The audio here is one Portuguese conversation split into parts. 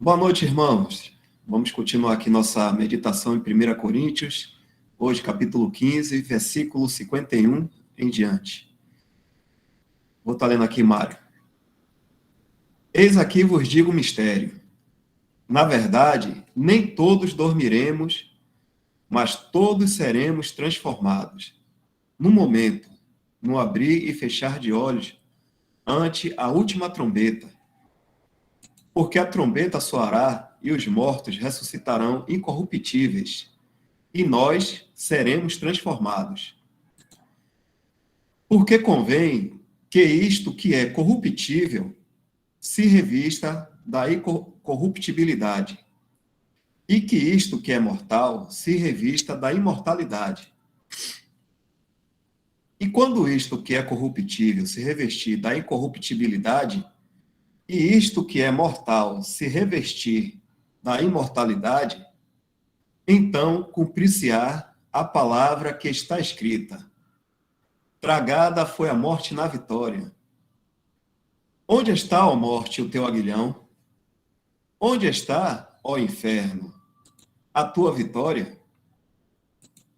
Boa noite, irmãos. Vamos continuar aqui nossa meditação em 1 Coríntios, hoje capítulo 15, versículo 51 em diante. Vou estar lendo aqui, Mário. Eis aqui vos digo um mistério. Na verdade, nem todos dormiremos, mas todos seremos transformados. No momento, no abrir e fechar de olhos, ante a última trombeta. Porque a trombeta soará e os mortos ressuscitarão incorruptíveis, e nós seremos transformados. Porque convém que isto que é corruptível se revista da incorruptibilidade, e que isto que é mortal se revista da imortalidade. E quando isto que é corruptível se revestir da incorruptibilidade, e isto que é mortal se revestir da imortalidade, então cumprir-se-á a palavra que está escrita: tragada foi a morte na vitória. Onde está, ó morte, o teu aguilhão? Onde está, ó inferno, a tua vitória?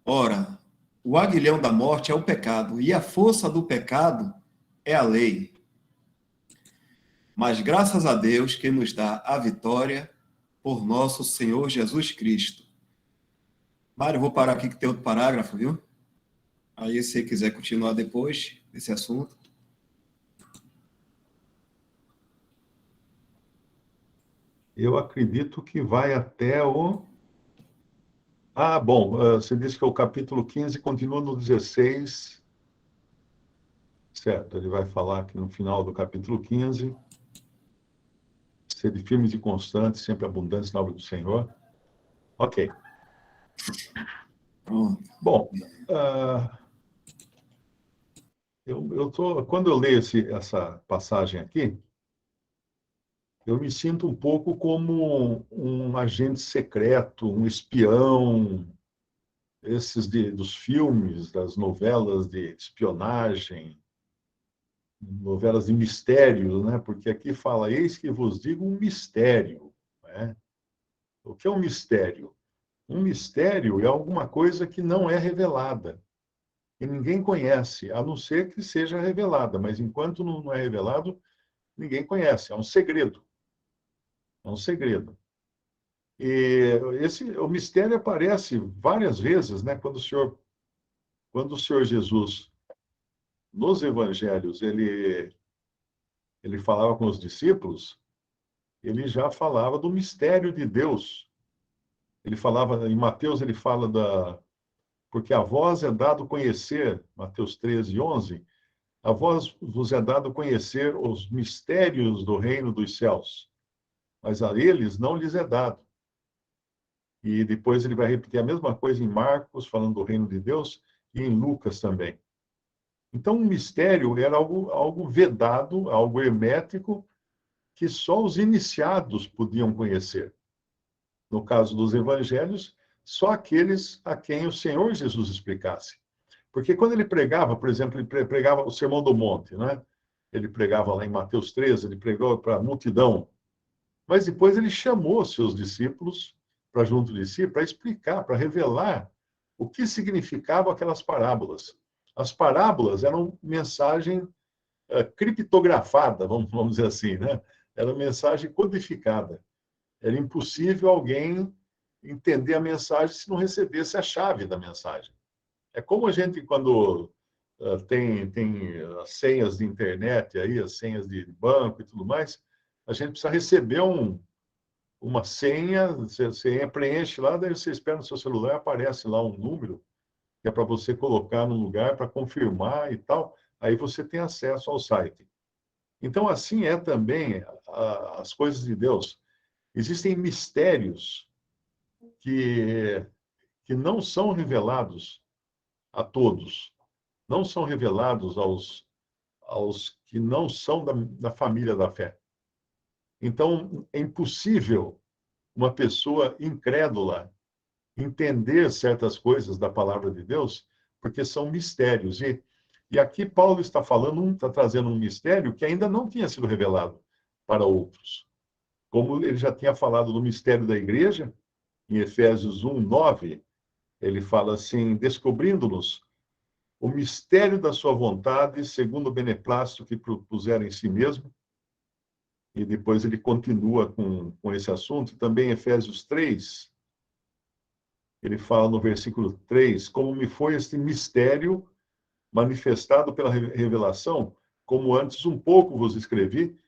Ora, o aguilhão da morte é o pecado, e a força do pecado é a lei. Mas graças a Deus que nos dá a vitória por nosso Senhor Jesus Cristo. Mário, vou parar aqui que tem outro parágrafo, viu? Aí, se você quiser continuar depois desse assunto. Eu acredito que vai até o... bom, você disse que o capítulo 15 continua no 16. Certo, ele vai falar que no final do capítulo 15, sede firmes e constantes, sempre abundantes na obra do Senhor. Ok. Pronto. Bom, quando eu leio essa passagem aqui, eu me sinto um pouco como um agente secreto, um espião, dos filmes, das novelas de espionagem, novelas de mistério, né? Porque aqui fala, eis que vos digo um mistério, né? O que é um mistério? Um mistério é alguma coisa que não é revelada, que ninguém conhece, a não ser que seja revelada, mas enquanto não é revelado, ninguém conhece, é um segredo. É um segredo. E o mistério aparece várias vezes, né? Quando o Senhor Jesus, nos evangelhos, ele falava com os discípulos, ele já falava do mistério de Deus. Ele falava, em Mateus, ele fala porque a vós é dado conhecer, Mateus 13, 11, a vós vos é dado conhecer os mistérios do reino dos céus, mas a eles não lhes é dado. E depois ele vai repetir a mesma coisa em Marcos, falando do reino de Deus, e em Lucas também. Então, o mistério era algo vedado, algo hermético, que só os iniciados podiam conhecer. No caso dos evangelhos, só aqueles a quem o Senhor Jesus explicasse. Porque quando ele pregava, por exemplo, ele pregava o Sermão do Monte, né? Ele pregava lá em Mateus 13, ele pregou para a multidão. Mas depois ele chamou seus discípulos para junto de si, para explicar, para revelar o que significavam aquelas parábolas. As parábolas eram mensagem criptografada, vamos dizer assim, né? Era mensagem codificada. Era impossível alguém entender a mensagem se não recebesse a chave da mensagem. É como a gente, quando tem as senhas de internet, aí, as senhas de banco e tudo mais, a gente precisa receber uma senha, você preenche lá, daí você espera no seu celular, aparece lá um número, que é para você colocar no lugar, para confirmar e tal, aí você tem acesso ao site. Então, assim é também as coisas de Deus. Existem mistérios que, que não são revelados a todos, não são revelados aos que não são da família da fé. Então, é impossível uma pessoa incrédula entender certas coisas da palavra de Deus, porque são mistérios. E aqui Paulo está falando, está trazendo um mistério que ainda não tinha sido revelado para outros. Como ele já tinha falado no mistério da igreja, em Efésios 1:9, ele fala assim: descobrindo-nos o mistério da sua vontade, segundo o beneplácito que propuseram em si mesmo. E depois ele continua com esse assunto. Também Efésios 3, ele fala no versículo 3, como me foi este mistério manifestado pela revelação, como antes um pouco vos escrevi,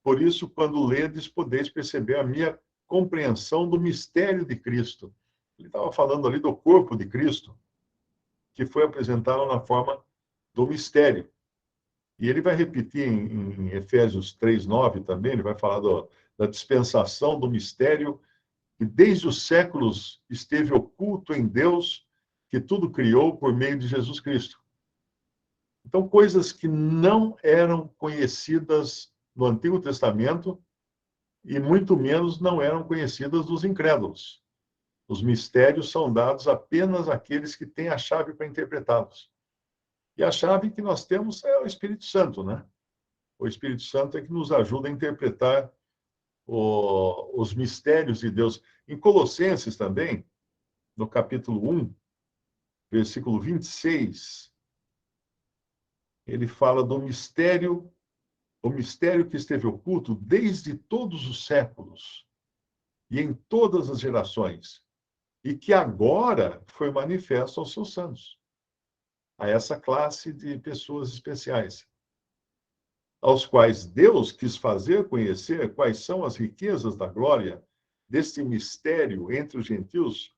por isso, quando ledes, podeis perceber a minha compreensão do mistério de Cristo. Ele estava falando ali do corpo de Cristo, que foi apresentado na forma do mistério. E ele vai repetir em Efésios 3:9 também, ele vai falar da dispensação do mistério, que desde os séculos esteve oculto em Deus, que tudo criou por meio de Jesus Cristo. Então, coisas que não eram conhecidas no Antigo Testamento e muito menos não eram conhecidas dos incrédulos. Os mistérios são dados apenas àqueles que têm a chave para interpretá-los. E a chave que nós temos é o Espírito Santo, né? O Espírito Santo é que nos ajuda a interpretar os mistérios de Deus. Em Colossenses também, no capítulo 1, versículo 26, ele fala do mistério, o mistério que esteve oculto desde todos os séculos e em todas as gerações, e que agora foi manifesto aos seus santos, a essa classe de pessoas especiais, aos quais Deus quis fazer conhecer quais são as riquezas da glória deste mistério entre os gentios,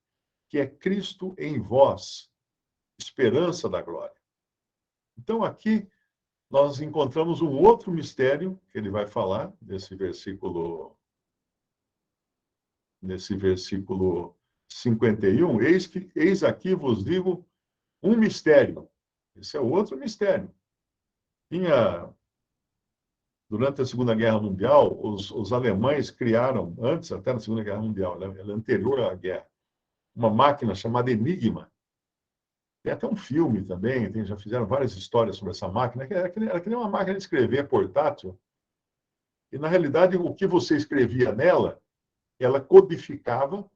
que é Cristo em vós, esperança da glória. Então, aqui nós encontramos um outro mistério que ele vai falar nesse versículo 51. Eis aqui vos digo um mistério. Esse é outro mistério. Durante a Segunda Guerra Mundial, os alemães criaram, antes até da Segunda Guerra Mundial, ela é anterior à guerra, uma máquina chamada Enigma. Tem até um filme também, já fizeram várias histórias sobre essa máquina, que era que nem uma máquina de escrever portátil. E, na realidade, o que você escrevia nela, ela codificava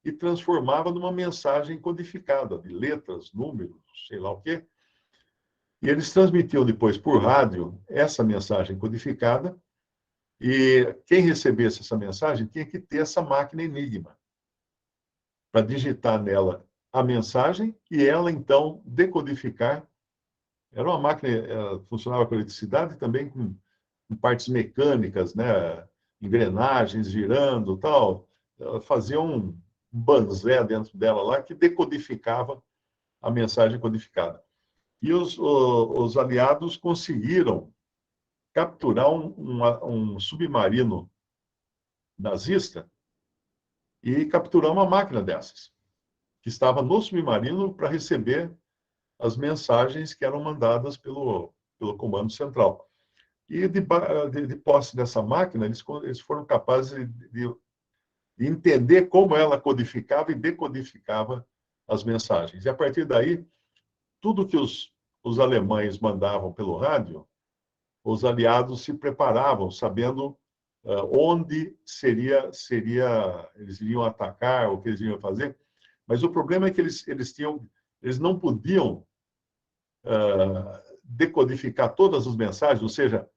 e transformava numa mensagem codificada, de letras, números, sei lá o quê. E eles transmitiam depois por rádio essa mensagem codificada, e quem recebesse essa mensagem tinha que ter essa máquina Enigma para digitar nela a mensagem e ela, então, decodificar. Era uma máquina, funcionava com eletricidade e também com partes mecânicas, né? Engrenagens girando tal. Ela fazia um banzé dentro dela lá que decodificava a mensagem codificada. E os aliados conseguiram capturar um submarino nazista e capturar uma máquina dessas, que estava no submarino para receber as mensagens que eram mandadas pelo Comando Central. E de posse dessa máquina, eles foram capazes de entender como ela codificava e decodificava as mensagens. E a partir daí, tudo que os alemães mandavam pelo rádio, os aliados se preparavam, sabendo onde eles iriam atacar, o que eles iriam fazer. Mas o problema é que eles não podiam decodificar todas as mensagens, ou seja,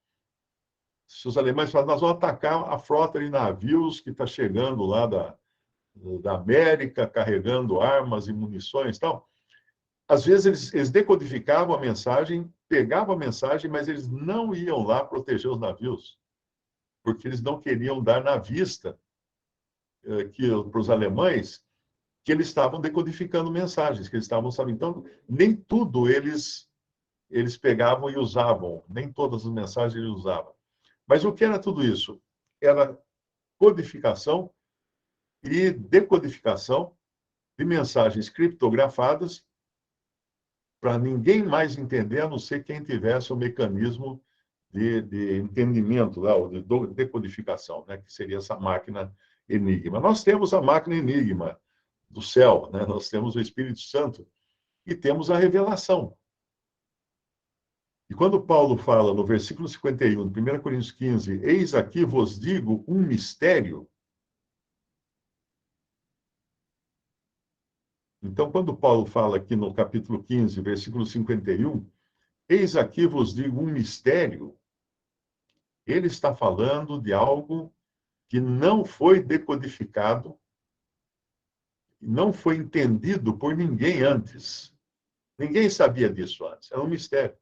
se os alemães falaram, nós vamos atacar a frota de navios que está chegando lá da América, carregando armas e munições e tal. Às vezes eles decodificavam a mensagem, pegavam a mensagem, mas eles não iam lá proteger os navios, porque eles não queriam dar na vista para os alemães que eles estavam decodificando mensagens, que eles estavam sabendo. Então, nem tudo eles pegavam e usavam, nem todas as mensagens eles usavam. Mas o que era tudo isso? Era codificação e decodificação de mensagens criptografadas para ninguém mais entender, a não ser quem tivesse o mecanismo de entendimento, lá, ou de decodificação, né, que seria essa máquina Enigma. Nós temos a máquina Enigma do céu, né? Nós temos o Espírito Santo e temos a revelação. E quando Paulo fala no versículo 51, 1 Coríntios 15, eis aqui vos digo um mistério. Então, quando Paulo fala aqui no capítulo 15, versículo 51, eis aqui vos digo um mistério, ele está falando de algo que não foi decodificado, não foi entendido por ninguém antes. Ninguém sabia disso antes, era um mistério.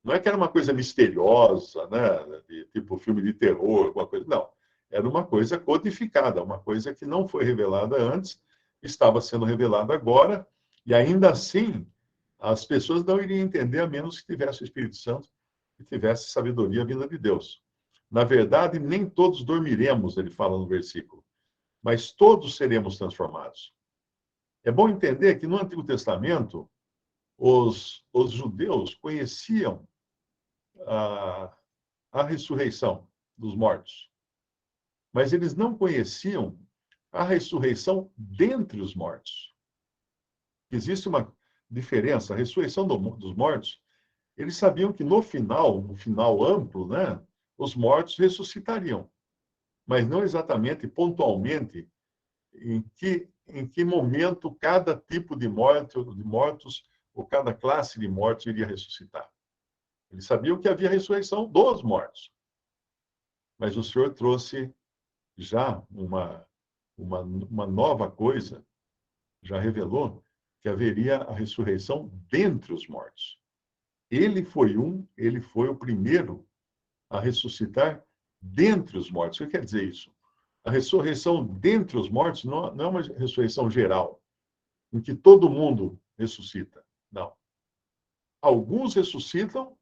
Não é que era uma coisa misteriosa, né? Tipo filme de terror, alguma coisa. Não. Era uma coisa codificada, uma coisa que não foi revelada antes, estava sendo revelada agora, e ainda assim as pessoas não iriam entender a menos que tivesse o Espírito Santo e tivesse sabedoria vinda de Deus. Na verdade, nem todos dormiremos, ele fala no versículo, mas todos seremos transformados. É bom entender que no Antigo Testamento, os judeus conheciam a, a ressurreição dos mortos, mas eles não conheciam a ressurreição dentre os mortos. Existe uma diferença. A ressurreição dos mortos, eles sabiam que no final amplo, né, os mortos ressuscitariam, mas não exatamente, pontualmente, em que momento cada tipo de mortos ou cada classe de mortos iria ressuscitar. Eles sabiam que havia ressurreição dos mortos, mas o Senhor trouxe já uma nova coisa, já revelou que haveria a ressurreição dentre os mortos. Ele foi o primeiro a ressuscitar dentre os mortos. O que quer dizer isso? A ressurreição dentre os mortos não é uma ressurreição geral, em que todo mundo ressuscita. Não. Alguns ressuscitam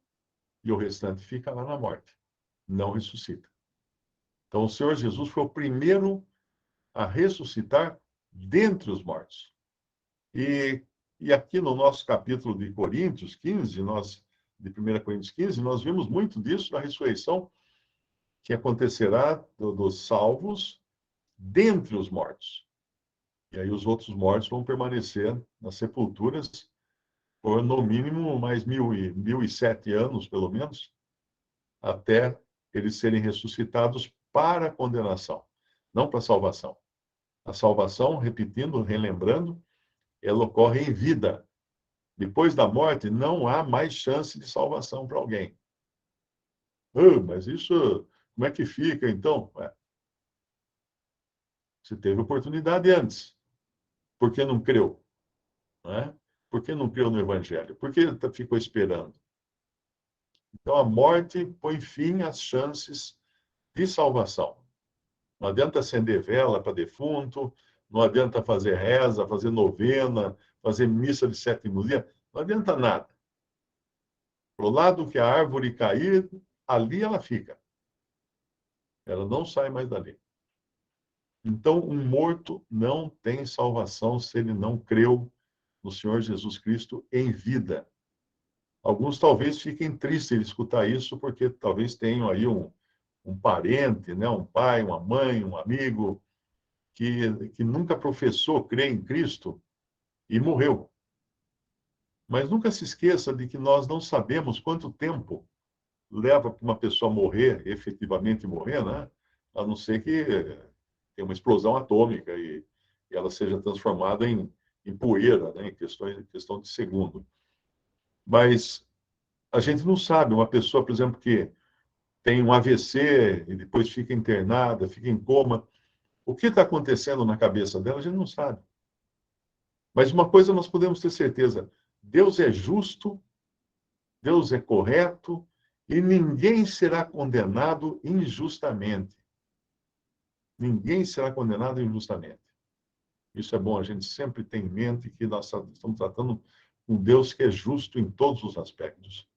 e o restante fica lá na morte. Não ressuscita. Então, o Senhor Jesus foi o primeiro a ressuscitar dentre os mortos. E aqui no nosso capítulo de Coríntios 15, de 1 Coríntios 15, nós vimos muito disso na ressurreição que acontecerá dos salvos dentre os mortos. E aí os outros mortos vão permanecer nas sepulturas por no mínimo mais 1.007 anos, pelo menos, até eles serem ressuscitados para a condenação, não para a salvação. A salvação, repetindo, relembrando, ela ocorre em vida. Depois da morte, não há mais chance de salvação para alguém. Mas isso, como é que fica, então? Você teve oportunidade antes. Por que não creu? Não é? Por que não creu no Evangelho? Por que ficou esperando? Então, a morte põe fim às chances de salvação. Não adianta acender vela para defunto, não adianta fazer reza, fazer novena, fazer missa de sétimo dia, não adianta nada. Pro lado que a árvore cair, ali ela fica. Ela não sai mais dali. Então, um morto não tem salvação se ele não creu no Senhor Jesus Cristo em vida. Alguns talvez fiquem tristes de escutar isso, porque talvez tenham aí um parente, né? Um pai, uma mãe, um amigo, que nunca professou crer em Cristo e morreu. Mas nunca se esqueça de que nós não sabemos quanto tempo leva para uma pessoa morrer, efetivamente morrer, né? A não ser que tenha uma explosão atômica e ela seja transformada em poeira, né? Em questão de segundo. Mas a gente não sabe. Uma pessoa, por exemplo, que tem um AVC e depois fica internada, fica em coma, o que está acontecendo na cabeça dela, a gente não sabe. Mas uma coisa nós podemos ter certeza: Deus é justo, Deus é correto e ninguém será condenado injustamente. Ninguém será condenado injustamente. Isso é bom a gente sempre ter em mente que nós estamos tratando com Deus que é justo em todos os aspectos.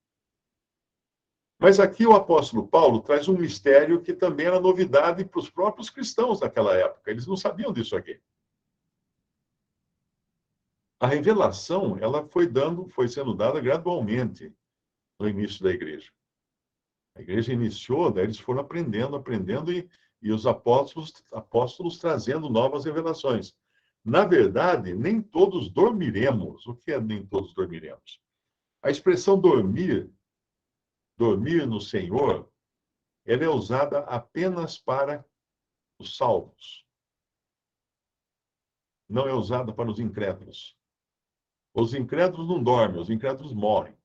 Mas aqui o apóstolo Paulo traz um mistério que também era novidade para os próprios cristãos daquela época. Eles não sabiam disso aqui. A revelação, ela foi sendo dada gradualmente no início da igreja. A igreja iniciou, daí eles foram aprendendo e os apóstolos trazendo novas revelações. Na verdade, nem todos dormiremos. O que é nem todos dormiremos? A expressão dormir dormir no Senhor, ela é usada apenas para os salvos. Não é usada para os incrédulos. Os incrédulos não dormem, os incrédulos morrem.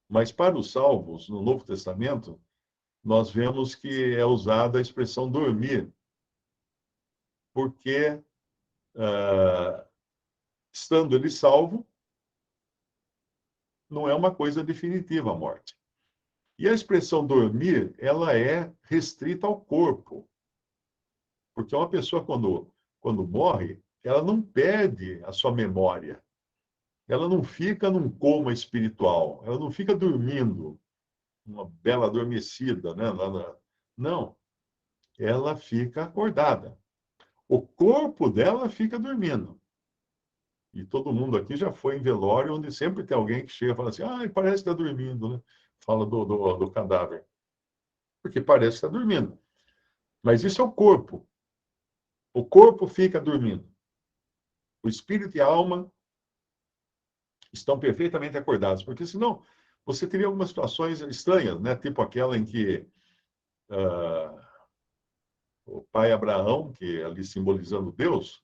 Mas para os salvos, no Novo Testamento, nós vemos que é usada a expressão dormir, porque, estando ele salvo, não é uma coisa definitiva a morte. E a expressão dormir, ela é restrita ao corpo. Porque uma pessoa, quando morre, ela não perde a sua memória. Ela não fica num coma espiritual. Ela não fica dormindo, uma bela adormecida, né? Não, ela fica acordada. O corpo dela fica dormindo. E todo mundo aqui já foi em velório, onde sempre tem alguém que chega e fala assim, parece que está dormindo, né? Fala do cadáver. Porque parece que está dormindo. Mas isso é o corpo. O corpo fica dormindo. O espírito e a alma estão perfeitamente acordados, porque senão você teria algumas situações estranhas, né? Tipo aquela em que o pai Abraão, que ali simbolizando Deus,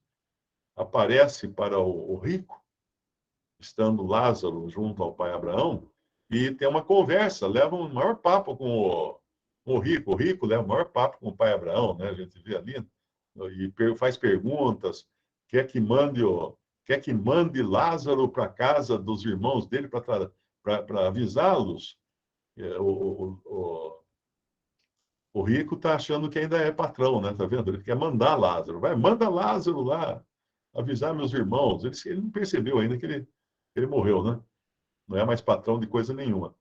aparece para o rico, estando Lázaro junto ao pai Abraão, e tem uma conversa, leva um maior papo com o rico. O rico leva o maior papo com o pai Abraão, né? A gente vê ali, e faz perguntas, quer que mande Lázaro para a casa dos irmãos dele para avisá-los. O rico está achando que ainda é patrão, né? Tá vendo? Ele quer mandar Lázaro. Manda Lázaro lá avisar meus irmãos. Ele não percebeu ainda que ele morreu, né? Não é mais patrão de coisa nenhuma.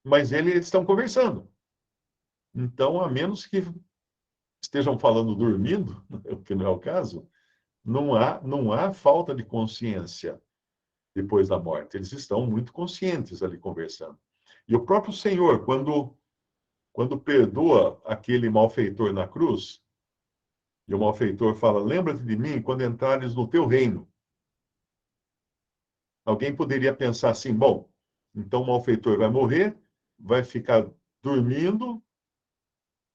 Mas eles estão conversando. Então, a menos que estejam falando dormindo, o que não é o caso, não há falta de consciência depois da morte. Eles estão muito conscientes ali conversando. E o próprio Senhor, quando perdoa aquele malfeitor na cruz, e o malfeitor fala: lembra-te de mim quando entrares no teu reino. Alguém poderia pensar assim: bom, então o malfeitor vai morrer, vai ficar dormindo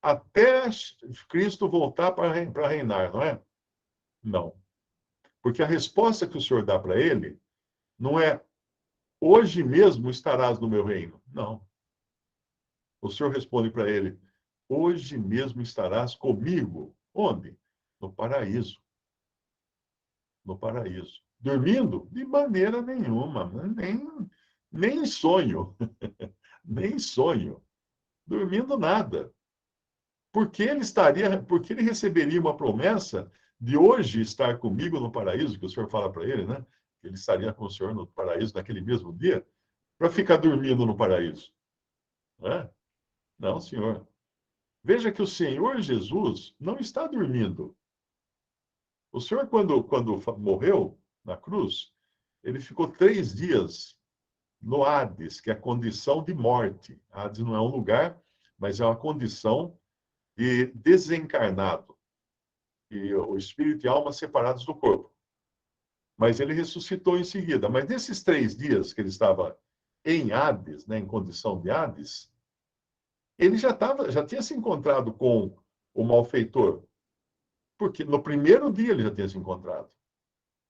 até Cristo voltar para reinar, não é? Não. Porque a resposta que o Senhor dá para ele não é: hoje mesmo estarás no meu reino. Não. O Senhor responde para ele: hoje mesmo estarás comigo. Onde? No paraíso. No paraíso. Dormindo? De maneira nenhuma, nem em sonho. Nem em sonho. Dormindo nada. Porque ele receberia uma promessa de hoje estar comigo no paraíso, que o Senhor fala para ele, né? Que ele estaria com o Senhor no paraíso naquele mesmo dia, para ficar dormindo no paraíso. Não é? Não, Senhor. Veja que o Senhor Jesus não está dormindo. O Senhor, quando morreu na cruz, ele ficou 3 dias no Hades, que é a condição de morte. Hades não é um lugar, mas é uma condição de desencarnado. E o espírito e a alma separados do corpo. Mas ele ressuscitou em seguida. Mas nesses 3 dias que ele estava em Hades, né, em condição de Hades, ele já tinha se encontrado com o malfeitor. Porque no primeiro dia ele já tinha se encontrado.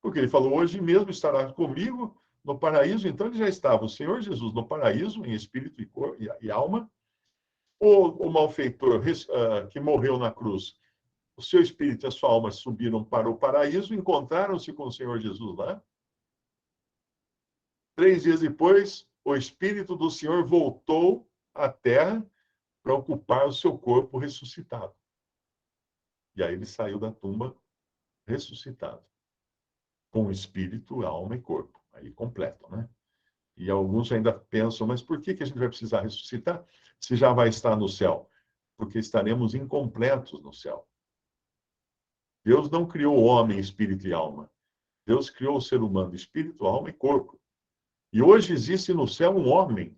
Porque ele falou: hoje mesmo estará comigo no paraíso. Então ele já estava, o Senhor Jesus, no paraíso, em espírito e alma. O malfeitor que morreu na cruz, o seu espírito e a sua alma subiram para o paraíso, encontraram-se com o Senhor Jesus lá. 3 dias depois, o espírito do Senhor voltou à terra para ocupar o seu corpo ressuscitado. E aí ele saiu da tumba ressuscitado, com espírito, alma e corpo. Aí completo, né? E alguns ainda pensam: mas por que a gente vai precisar ressuscitar se já vai estar no céu? Porque estaremos incompletos no céu. Deus não criou o homem espírito e alma. Deus criou o ser humano espírito, alma e corpo. E hoje existe no céu um homem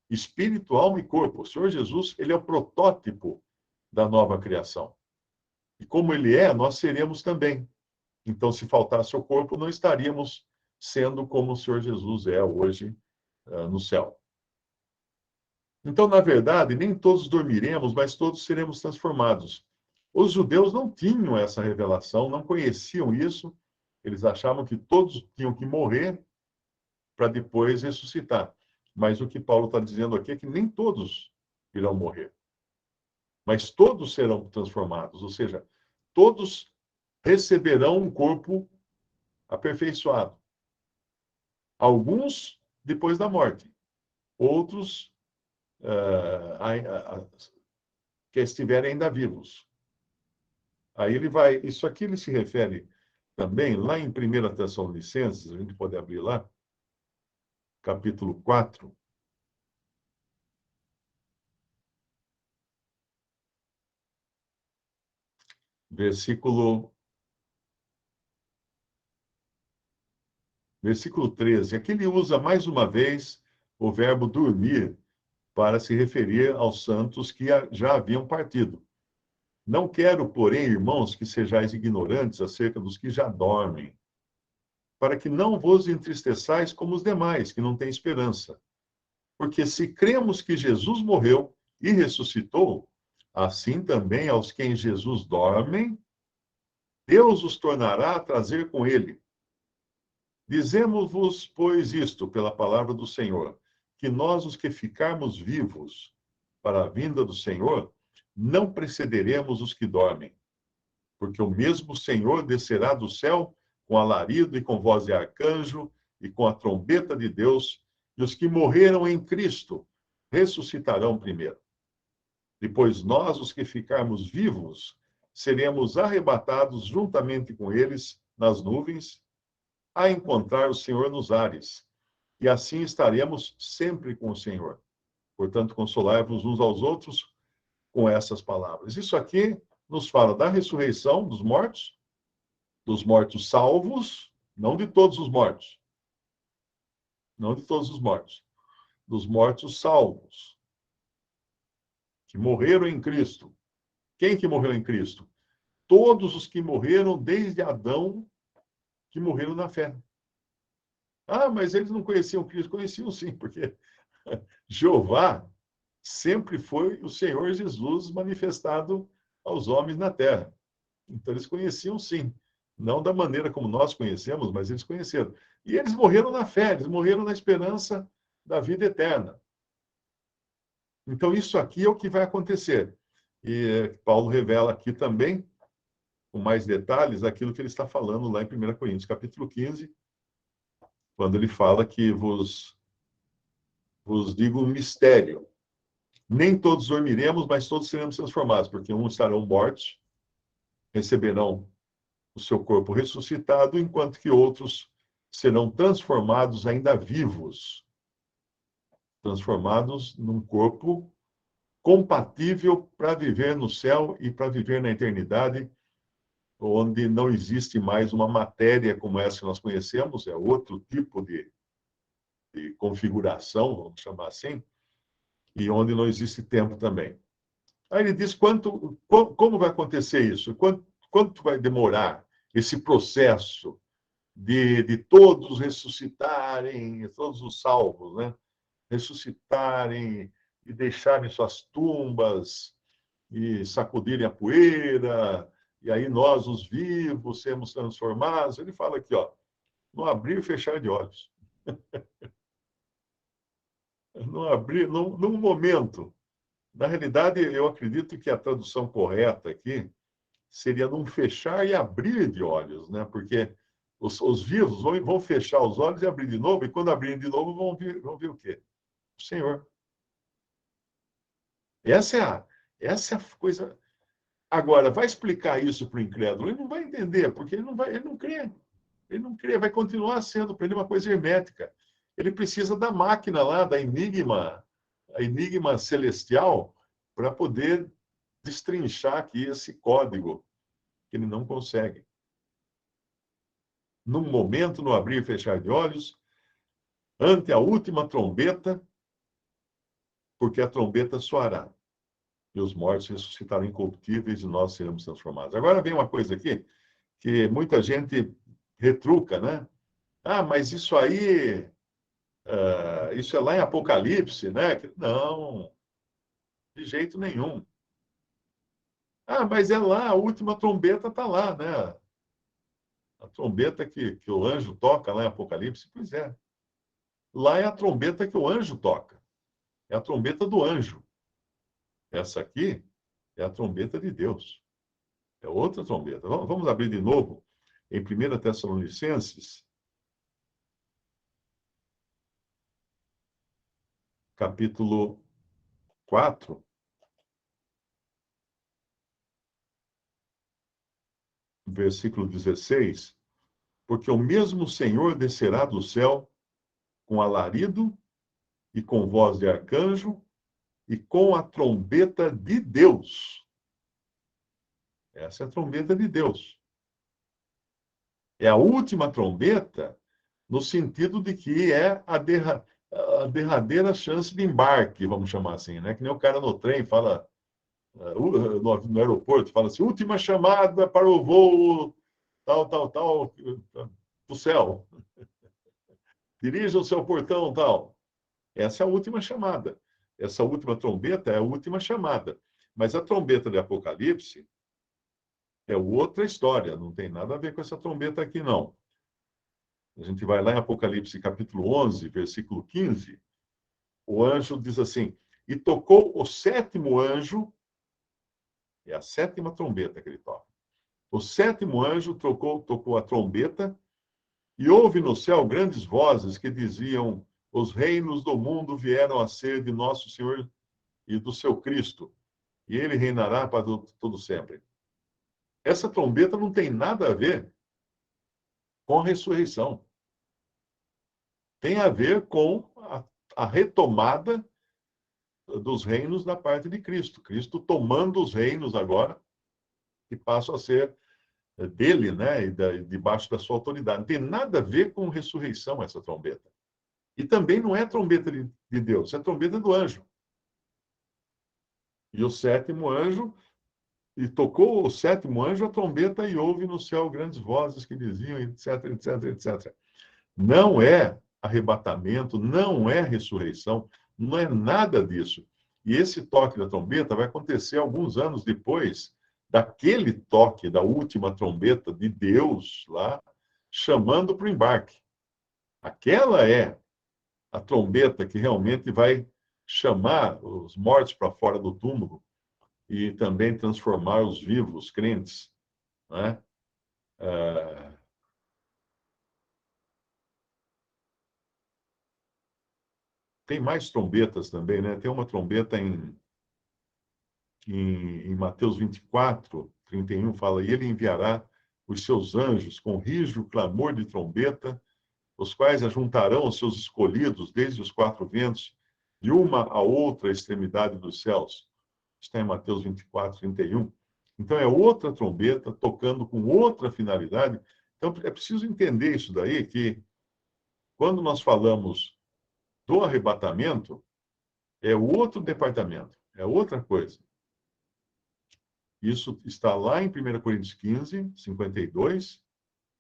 espírito, alma e corpo. O Senhor Jesus, ele é o protótipo da nova criação. E como ele é, nós seremos também. Então, se faltasse o corpo, não estaríamos sendo como o Senhor Jesus é hoje no céu. Então, na verdade, nem todos dormiremos, mas todos seremos transformados. Os judeus não tinham essa revelação, não conheciam isso. Eles achavam que todos tinham que morrer para depois ressuscitar. Mas o que Paulo está dizendo aqui é que nem todos irão morrer, mas todos serão transformados, ou seja, todos receberão um corpo aperfeiçoado. Alguns depois da morte, outros que estiverem ainda vivos. Aí ele vai, isso aqui ele se refere também lá em 1 Tessalonicenses, a gente pode abrir lá, capítulo 4, versículo 13. Aqui ele usa mais uma vez o verbo dormir para se referir aos santos que já haviam partido. Não quero, porém, irmãos, que sejais ignorantes acerca dos que já dormem, para que não vos entristeçais como os demais, que não têm esperança. Porque se cremos que Jesus morreu e ressuscitou, assim também aos que em Jesus dormem, Deus os tornará a trazer com ele. Dizemos-vos, pois, isto pela palavra do Senhor, que nós, os que ficarmos vivos para a vinda do Senhor, não precederemos os que dormem. Porque o mesmo Senhor descerá do céu com alarido e com voz de arcanjo e com a trombeta de Deus, e os que morreram em Cristo ressuscitarão primeiro. Depois nós, os que ficarmos vivos, seremos arrebatados juntamente com eles nas nuvens, a encontrar o Senhor nos ares. E assim estaremos sempre com o Senhor. Portanto, consolai-vos uns aos outros com essas palavras. Isso aqui nos fala da ressurreição dos mortos salvos, não de todos os mortos. Não de todos os mortos. Dos mortos salvos, que morreram em Cristo. Quem que morreu em Cristo? Todos os que morreram desde Adão, que morreram na fé. Ah, mas eles não conheciam Cristo. Conheciam sim, porque Jeová sempre foi o Senhor Jesus manifestado aos homens na terra. Então, eles conheciam sim. Não da maneira como nós conhecemos, mas eles conheceram. E eles morreram na fé, eles morreram na esperança da vida eterna. Então, isso aqui é o que vai acontecer. E Paulo revela aqui também, com mais detalhes, aquilo que ele está falando lá em 1 Coríntios, capítulo 15, quando ele fala que vos digo um mistério. Nem todos dormiremos, mas todos seremos transformados, porque uns estarão mortos, receberão o seu corpo ressuscitado, enquanto que outros serão transformados ainda vivos, transformados num corpo compatível para viver no céu e para viver na eternidade, onde não existe mais uma matéria como essa que nós conhecemos, é outro tipo de configuração, vamos chamar assim, e onde não existe tempo também. Aí ele diz como vai acontecer isso, quanto vai demorar esse processo de todos ressuscitarem, todos os salvos, né? Ressuscitarem e deixarem suas tumbas e sacudirem a poeira, e aí nós, os vivos, sermos transformados. Ele fala aqui, ó, no abrir e fechar de olhos. No abrir, num momento. Na realidade, eu acredito que a tradução correta aqui seria num fechar e abrir de olhos, né? Porque os vivos vão fechar os olhos e abrir de novo, e quando abrirem de novo, vão ver o quê? O Senhor. Essa é a coisa. Agora, vai explicar isso para o incrédulo? Ele não vai entender, porque ele não crê. Ele não crê, vai continuar sendo para ele uma coisa hermética. Ele precisa da máquina lá, da enigma, a enigma celestial, para poder destrinchar aqui esse código que ele não consegue. Num momento, no abrir e fechar de olhos, ante a última trombeta, porque a trombeta soará, e os mortos ressuscitarão incorruptíveis e nós seremos transformados. Agora vem uma coisa aqui, que muita gente retruca, né? Ah, mas isso aí Isso é lá em Apocalipse, né? Não, de jeito nenhum. Ah, mas é lá, a última trombeta está lá, né? A trombeta que o anjo toca lá em Apocalipse, pois é. Lá é a trombeta que o anjo toca. É a trombeta do anjo. Essa aqui é a trombeta de Deus. É outra trombeta. Vamos abrir de novo em 1 Tessalonicenses, capítulo 4, versículo 16. Porque o mesmo Senhor descerá do céu com alarido e com voz de arcanjo e com a trombeta de Deus. Essa é a trombeta de Deus. É a última trombeta, no sentido de que é a derradeira chance de embarque, vamos chamar assim, né? Que nem o cara no trem fala, no aeroporto, fala assim, última chamada para o voo tal, tal, tal, do céu. Dirija o seu portão tal. Essa é a última chamada. Essa última trombeta é a última chamada. Mas a trombeta de Apocalipse é outra história, não tem nada a ver com essa trombeta aqui, não. A gente vai lá em Apocalipse capítulo 11, versículo 15, o anjo diz assim, e tocou o sétimo anjo, é a sétima trombeta que ele toca. O sétimo anjo tocou a trombeta e houve no céu grandes vozes que diziam, os reinos do mundo vieram a ser de nosso Senhor e do seu Cristo, e ele reinará para todo sempre. Essa trombeta não tem nada a ver com a ressurreição. Tem a ver com a retomada dos reinos da parte de Cristo. Cristo tomando os reinos agora, que passam a ser dele, né, e debaixo da sua autoridade. Não tem nada a ver com ressurreição essa trombeta. E também não é trombeta de Deus, é trombeta do anjo. E o sétimo anjo, e tocou o sétimo anjo a trombeta e houve no céu grandes vozes que diziam, etc, etc, etc. Não é arrebatamento, não é ressurreição, não é nada disso. E esse toque da trombeta vai acontecer alguns anos depois daquele toque da última trombeta de Deus lá, chamando para o embarque. Aquela é a trombeta que realmente vai chamar os mortos para fora do túmulo e também transformar os vivos, crentes, né? Tem mais trombetas também, né? Tem uma trombeta em Mateus 24, 31, fala: E ele enviará os seus anjos com rijo clamor de trombeta, os quais ajuntarão os seus escolhidos desde os quatro ventos, de uma a outra extremidade dos céus. Está em Mateus 24, 31. Então, é outra trombeta tocando com outra finalidade. Então, é preciso entender isso daí, que quando nós falamos do arrebatamento, é outro departamento, é outra coisa. Isso está lá em 1 Coríntios 15, 52,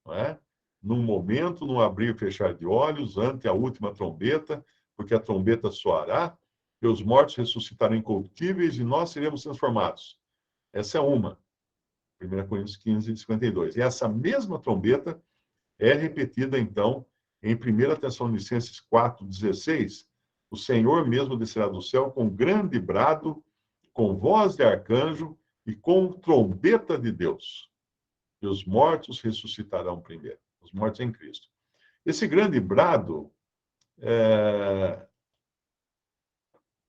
não é? Num momento, num abrir e fechar de olhos, ante a última trombeta, porque a trombeta soará, e os mortos ressuscitarão incorruptíveis e nós seremos transformados. Essa é uma, 1 Coríntios 15, 52. E essa mesma trombeta é repetida, então, em 1 Tessalonicenses 4, 16. O Senhor mesmo descerá do céu com grande brado, com voz de arcanjo, e com trombeta de Deus. E os mortos ressuscitarão primeiro. Os mortos em Cristo. Esse grande brado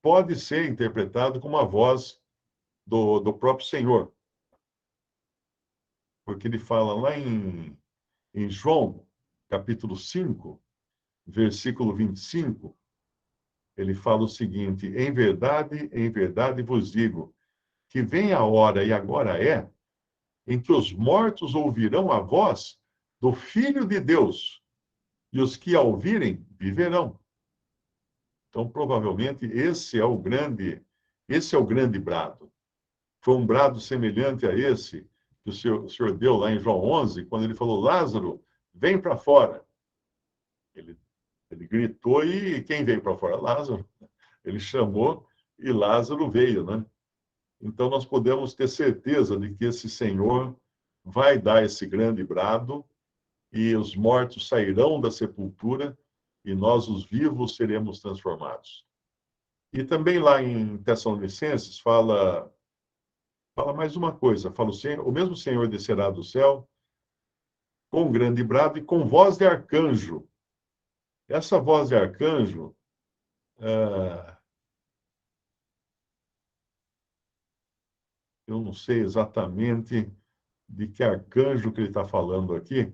pode ser interpretado como a voz do próprio Senhor. Porque ele fala lá em João, capítulo 5, versículo 25, ele fala o seguinte: em verdade vos digo, que vem a hora, e agora é, em que os mortos ouvirão a voz do Filho de Deus, e os que a ouvirem viverão. Então, provavelmente, esse é o grande brado. Foi um brado semelhante a esse que o Senhor deu lá em João 11, quando ele falou, Lázaro, vem para fora. Ele Ele gritou e quem veio para fora? Lázaro. Ele chamou e Lázaro veio, né? Então nós podemos ter certeza de que esse Senhor vai dar esse grande brado e os mortos sairão da sepultura e nós, os vivos, seremos transformados. E também lá em Tessalonicenses fala mais uma coisa, fala o mesmo Senhor descerá do céu com grande brado e com voz de arcanjo. Essa voz de arcanjo, eu não sei exatamente de que arcanjo que ele está falando aqui,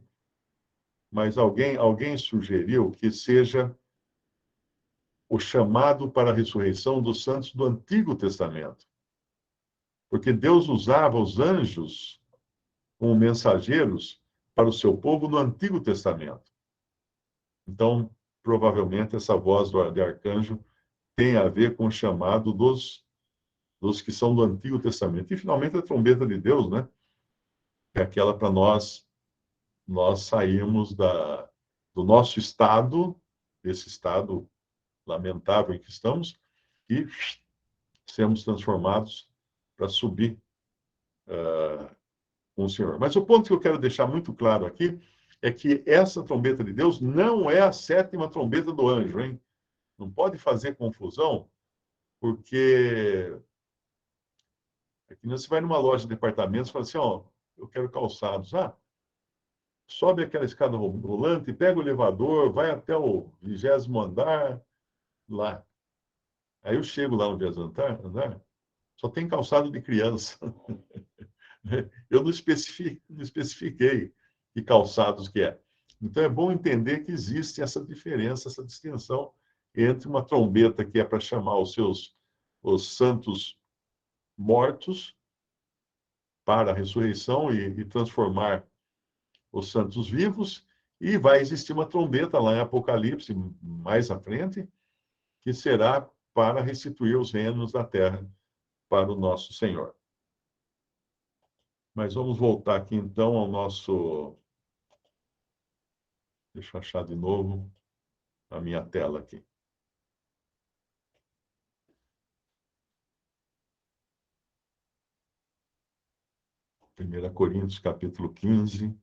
mas alguém sugeriu que seja o chamado para a ressurreição dos santos do Antigo Testamento. Porque Deus usava os anjos como mensageiros para o seu povo no Antigo Testamento. Então, provavelmente, essa voz de arcanjo tem a ver com o chamado dos que são do Antigo Testamento. E, finalmente, a trombeta de Deus, né? É aquela para nós sairmos do nosso estado, desse estado lamentável em que estamos, e sermos transformados para subir com o Senhor. Mas o ponto que eu quero deixar muito claro aqui é que essa trombeta de Deus não é a sétima trombeta do anjo, hein? Não pode fazer confusão, porque é que você vai numa loja de departamentos e fala assim, ó, eu quero calçados. Ah, sobe aquela escada rolante, pega o elevador, vai até o 20º andar, lá. Aí eu chego lá no 20º andar, só tem calçado de criança. Eu não especifiquei que calçados que é. Então é bom entender que existe essa diferença, essa distinção entre uma trombeta que é para chamar os santos mortos para a ressurreição e transformar os santos vivos, e vai existir uma trombeta lá em Apocalipse, mais à frente, que será para restituir os reinos da terra para o nosso Senhor. Mas vamos voltar aqui então ao nosso. Deixa eu achar de novo a minha tela aqui. Primeira Coríntios, capítulo 15.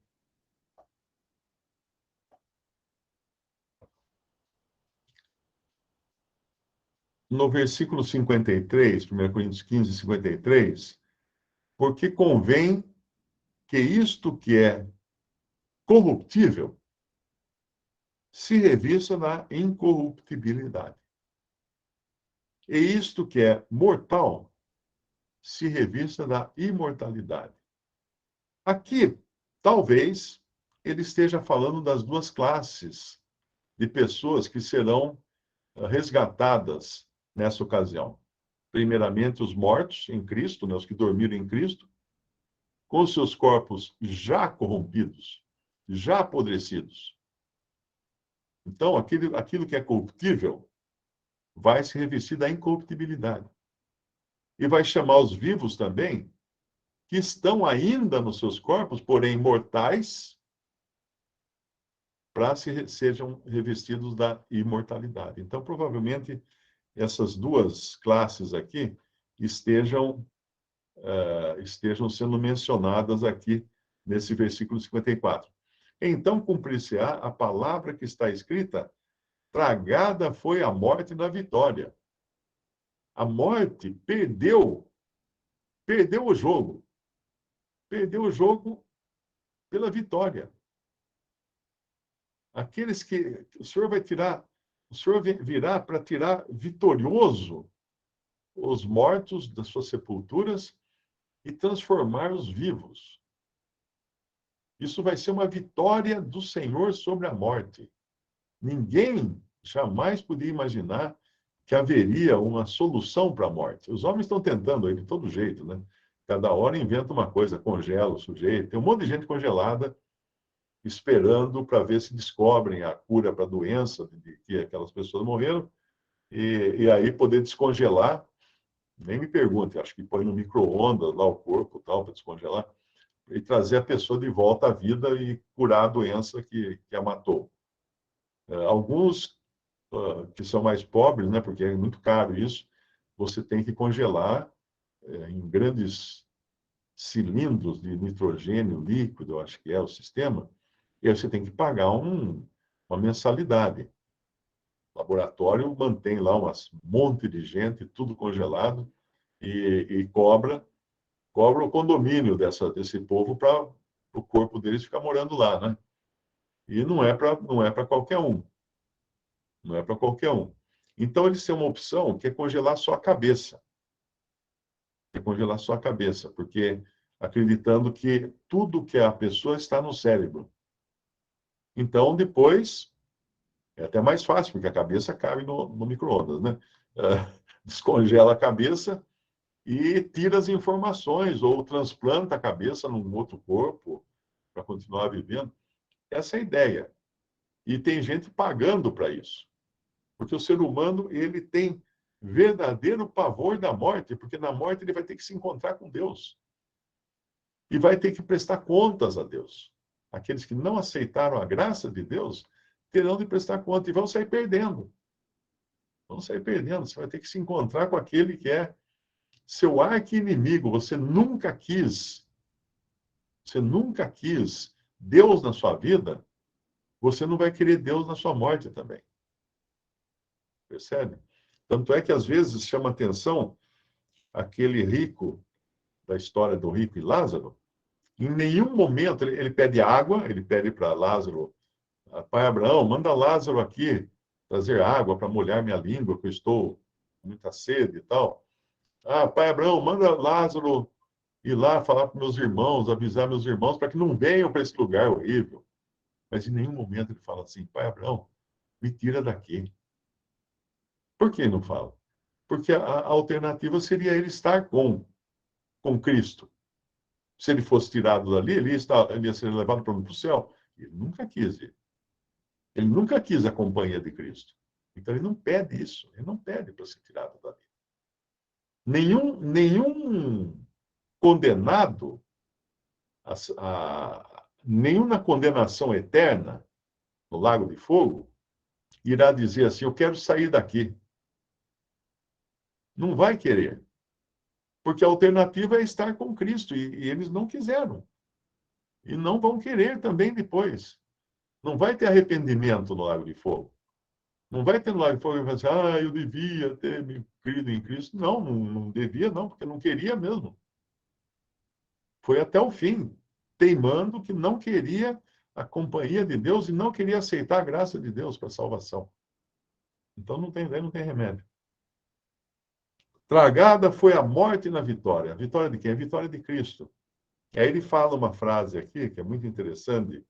No versículo 53, 1 Coríntios 15, 53, porque convém que isto que é corruptível se revista na incorruptibilidade. E isto que é mortal se revista da imortalidade. Aqui, talvez, ele esteja falando das duas classes de pessoas que serão resgatadas nessa ocasião. Primeiramente, os mortos em Cristo, né, os que dormiram em Cristo, com seus corpos já corrompidos, já apodrecidos. Então, aquilo que é corruptível vai se revestir da incorruptibilidade. E vai chamar os vivos também, que estão ainda nos seus corpos, porém mortais, para sejam revestidos da imortalidade. Então, provavelmente, essas duas classes aqui estejam sendo mencionadas aqui nesse versículo 54. Então cumprir-se-á a palavra que está escrita: tragada foi a morte na vitória. A morte perdeu o jogo. Perdeu o jogo pela vitória. Aqueles que o Senhor vai tirar, o Senhor virá para tirar vitorioso os mortos das suas sepulturas e transformar os vivos. Isso vai ser uma vitória do Senhor sobre a morte. Ninguém jamais podia imaginar que haveria uma solução para a morte. Os homens estão tentando aí de todo jeito, né? Cada hora inventa uma coisa, congela o sujeito. Tem um monte de gente congelada esperando para ver se descobrem a cura para a doença de que aquelas pessoas morreram e aí poder descongelar. Nem me pergunte, acho que põe no micro-ondas lá o corpo tal para descongelar e trazer a pessoa de volta à vida e curar a doença que a matou. Alguns que são mais pobres, né, porque é muito caro isso, você tem que congelar em grandes cilindros de nitrogênio líquido, eu acho que é o sistema, e aí você tem que pagar uma mensalidade. O laboratório mantém lá um monte de gente, tudo congelado, e cobra o condomínio desse povo para o corpo deles ficar morando lá, né? E não é para qualquer um. Não é para qualquer um. Então, eles têm uma opção que é congelar só a cabeça. É congelar só a cabeça, porque acreditando que tudo que é a pessoa está no cérebro. Então, depois, é até mais fácil, porque a cabeça cabe no micro-ondas, né? Descongela a cabeça e tira as informações, ou transplanta a cabeça num outro corpo para continuar vivendo. Essa é a ideia. E tem gente pagando para isso. Porque o ser humano, ele tem verdadeiro pavor da morte, porque na morte ele vai ter que se encontrar com Deus. E vai ter que prestar contas a Deus. Aqueles que não aceitaram a graça de Deus terão de prestar conta e vão sair perdendo. Vão sair perdendo. Você vai ter que se encontrar com aquele que é seu arqui-inimigo. Você nunca quis Deus na sua vida, você não vai querer Deus na sua morte também. Percebe? Tanto é que às vezes chama atenção aquele rico, da história do rico e Lázaro. Em nenhum momento ele pede água, ele pede para Lázaro, pai Abraão, manda Lázaro aqui trazer água para molhar minha língua, que eu estou com muita sede e tal. Pai Abraão, manda Lázaro ir lá falar para meus irmãos, avisar meus irmãos para que não venham para esse lugar horrível. Mas em nenhum momento ele fala assim, pai Abraão, me tira daqui. Por que não fala? Porque a alternativa seria ele estar com Cristo. Se ele fosse tirado dali, ele ia ser levado para o céu. Ele nunca quis ir. Ele nunca quis a companhia de Cristo. Então ele não pede isso. Ele não pede para ser tirado dali. Nenhum condenado, nenhum na condenação eterna, no lago de fogo, irá dizer assim: eu quero sair daqui. Não vai querer. Porque a alternativa é estar com Cristo. E eles não quiseram. E não vão querer também depois. Não vai ter arrependimento no lago de fogo. Não vai ter no lago de fogo e vai dizer, eu devia ter me crido em Cristo. Não, não devia, não, porque não queria mesmo. Foi até o fim, teimando que não queria a companhia de Deus e não queria aceitar a graça de Deus para a salvação. Então não tem remédio. Tragada foi a morte na vitória. A vitória de quem? A vitória de Cristo. E aí ele fala uma frase aqui que é muito interessante.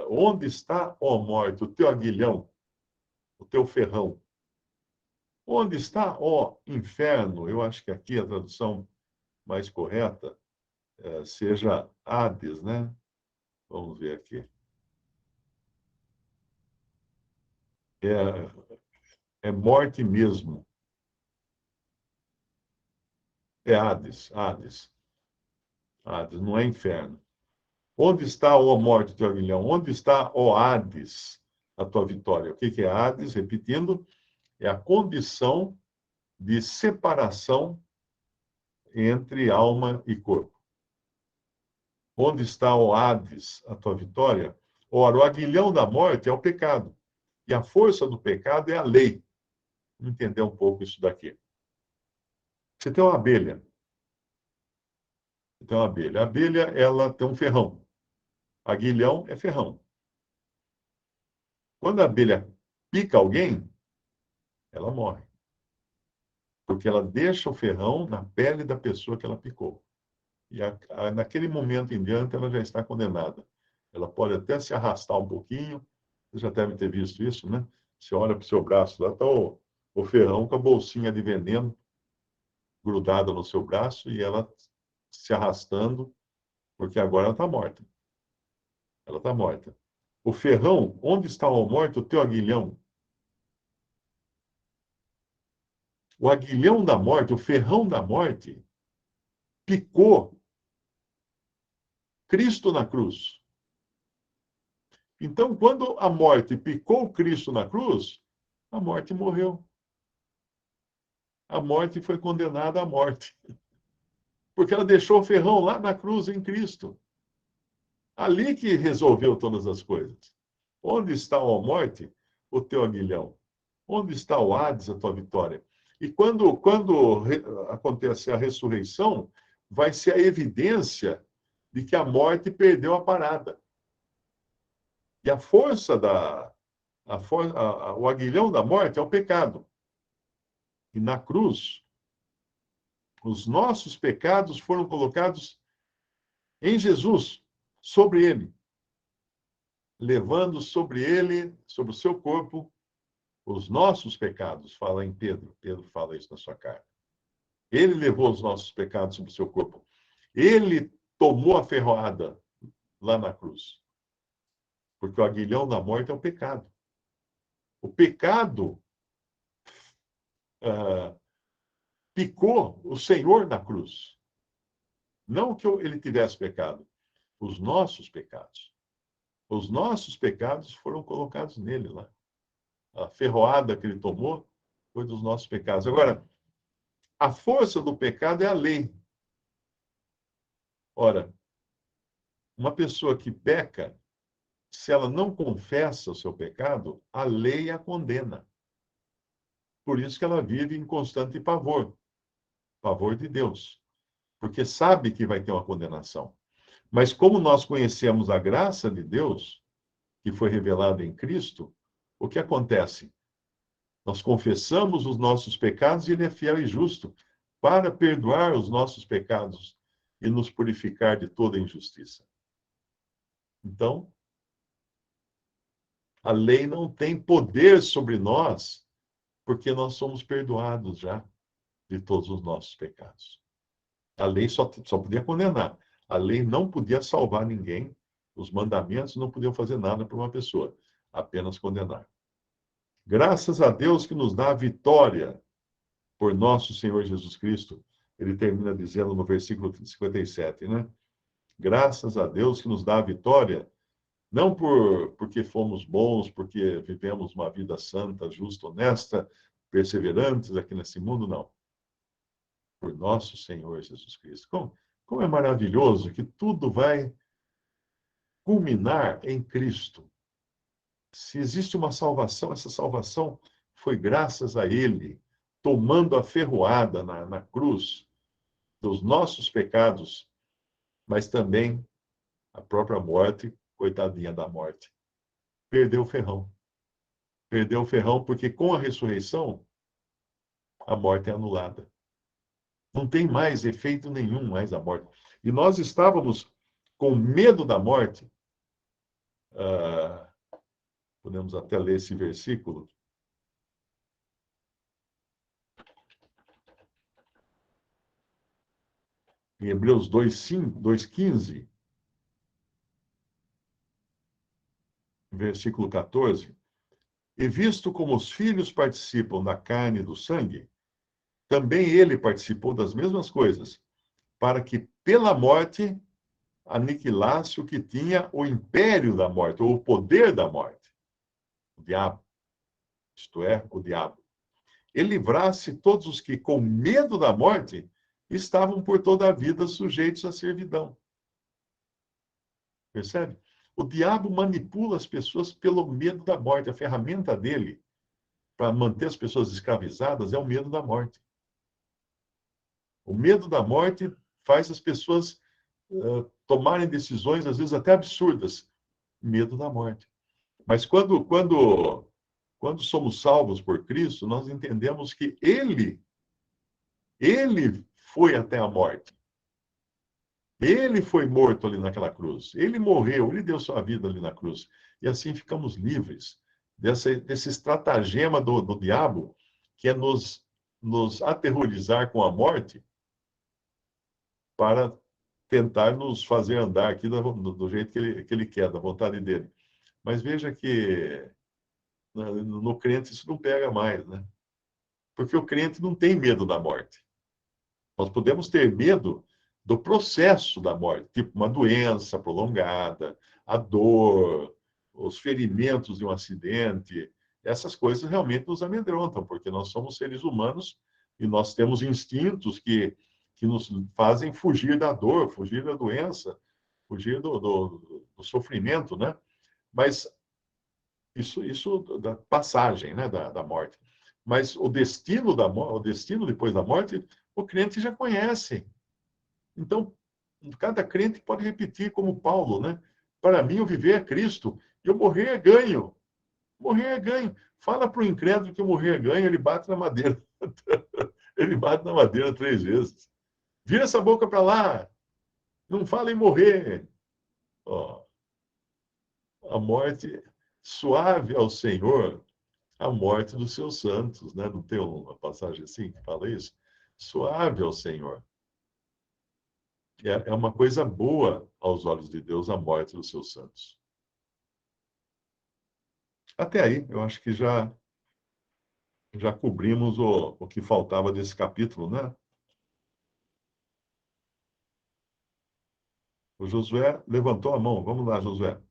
Onde está, ó morte, o teu aguilhão, o teu ferrão? Onde está, ó inferno? Eu acho que aqui a tradução mais correta seja Hades, né? Vamos ver aqui. É morte mesmo. É Hades, Hades. Hades, não é inferno. Onde está, ó morte, teu aguilhão? Onde está, ó Hades, a tua vitória? O que é Hades? Repetindo, é a condição de separação entre alma e corpo. Onde está, ó Hades, a tua vitória? Ora, o aguilhão da morte é o pecado. E a força do pecado é a lei. Vamos entender um pouco isso daqui. Você tem uma abelha. Você tem uma abelha. A abelha, ela tem um ferrão. Aguilhão é ferrão. Quando a abelha pica alguém, ela morre. Porque ela deixa o ferrão na pele da pessoa que ela picou. E naquele momento em diante, ela já está condenada. Ela pode até se arrastar um pouquinho. Você já deve ter visto isso, né? Você olha para o seu braço, lá está o ferrão com a bolsinha de veneno grudada no seu braço e ela se arrastando, porque agora ela está morta. Ela está morta. O ferrão, onde está a morte, o teu aguilhão? O aguilhão da morte, o ferrão da morte, picou Cristo na cruz. Então, quando a morte picou Cristo na cruz, A morte morreu. A morte foi condenada à morte. Porque ela deixou o ferrão lá na cruz em Cristo. Ali que resolveu todas as coisas. Onde está, ó morte, o teu aguilhão? Onde está o Hades, a tua vitória? E quando acontece a ressurreição, vai ser a evidência de que a morte perdeu a parada. E a força o aguilhão da morte é o pecado. E na cruz, os nossos pecados foram colocados em Jesus, sobre ele, levando sobre ele, sobre o seu corpo, os nossos pecados, fala em Pedro. Pedro fala isso na sua carta. Ele levou os nossos pecados sobre o seu corpo. Ele tomou a ferroada lá na cruz. Porque o aguilhão da morte é o pecado. O pecado picou o Senhor na cruz. Não que ele tivesse pecado, os nossos pecados. Os nossos pecados foram colocados nele lá. A ferroada que ele tomou foi dos nossos pecados. Agora, a força do pecado é a lei. Ora, uma pessoa que peca, se ela não confessa o seu pecado, a lei a condena. Por isso que ela vive em constante pavor, pavor de Deus, porque sabe que vai ter uma condenação. Mas como nós conhecemos a graça de Deus, que foi revelada em Cristo, o que acontece? Nós confessamos os nossos pecados e Ele é fiel e justo para perdoar os nossos pecados e nos purificar de toda injustiça. Então, a lei não tem poder sobre nós, porque nós somos perdoados já de todos os nossos pecados. A lei só podia condenar. A lei não podia salvar ninguém. Os mandamentos não podiam fazer nada para uma pessoa, apenas condenar. Graças a Deus que nos dá a vitória por nosso Senhor Jesus Cristo. Ele termina dizendo no versículo 57, né? Graças a Deus que nos dá a vitória, não porque fomos bons, porque vivemos uma vida santa, justa, honesta, perseverantes aqui nesse mundo, não. Por nosso Senhor Jesus Cristo. Como é maravilhoso que tudo vai culminar em Cristo. Se existe uma salvação, essa salvação foi graças a Ele, tomando a ferroada na cruz dos nossos pecados, mas também a própria morte, coitadinha da morte. Perdeu o ferrão. Perdeu o ferrão porque com a ressurreição, a morte é anulada. Não tem mais efeito nenhum mais a morte. E nós estávamos com medo da morte. Podemos até ler esse versículo. Em Hebreus 2:15, versículo 14. E visto como os filhos participam da carne e do sangue, também ele participou das mesmas coisas, para que pela morte aniquilasse o que tinha o império da morte, ou o poder da morte, o diabo, isto é, o diabo. Ele livrasse todos os que, com medo da morte, estavam por toda a vida sujeitos à servidão. Percebe? O diabo manipula as pessoas pelo medo da morte. A ferramenta dele para manter as pessoas escravizadas é o medo da morte. O medo da morte faz as pessoas tomarem decisões, às vezes até absurdas. Medo da morte. Mas quando somos salvos por Cristo, nós entendemos que Ele foi até a morte. Ele foi morto ali naquela cruz. Ele morreu, ele deu sua vida ali na cruz. E assim ficamos livres desse estratagema do diabo, que é nos aterrorizar com a morte, para tentar nos fazer andar aqui do jeito que ele quer, da vontade dele. Mas veja que no crente isso não pega mais, né? Porque o crente não tem medo da morte. Nós podemos ter medo do processo da morte, tipo uma doença prolongada, a dor, os ferimentos de um acidente, essas coisas realmente nos amedrontam, porque nós somos seres humanos e nós temos instintos que nos fazem fugir da dor, fugir da doença, fugir do sofrimento, né? Mas isso da passagem, né, da morte. Mas o destino o destino depois da morte, o crente já conhece. Então, cada crente pode repetir como Paulo, né? Para mim, o viver é Cristo, e o morrer é ganho. Morrer é ganho. Fala para o incrédulo que o morrer é ganho, ele bate na madeira. Ele bate na madeira 3 vezes. Vira essa boca para lá. Não fala em morrer. Ó, a morte suave ao Senhor, a morte dos seus santos, né? Não tem uma passagem assim que fala isso? Suave ao Senhor. É uma coisa boa aos olhos de Deus a morte dos seus santos. Até aí, eu acho que já cobrimos o que faltava desse capítulo, né? O Josué levantou a mão. Vamos lá, Josué.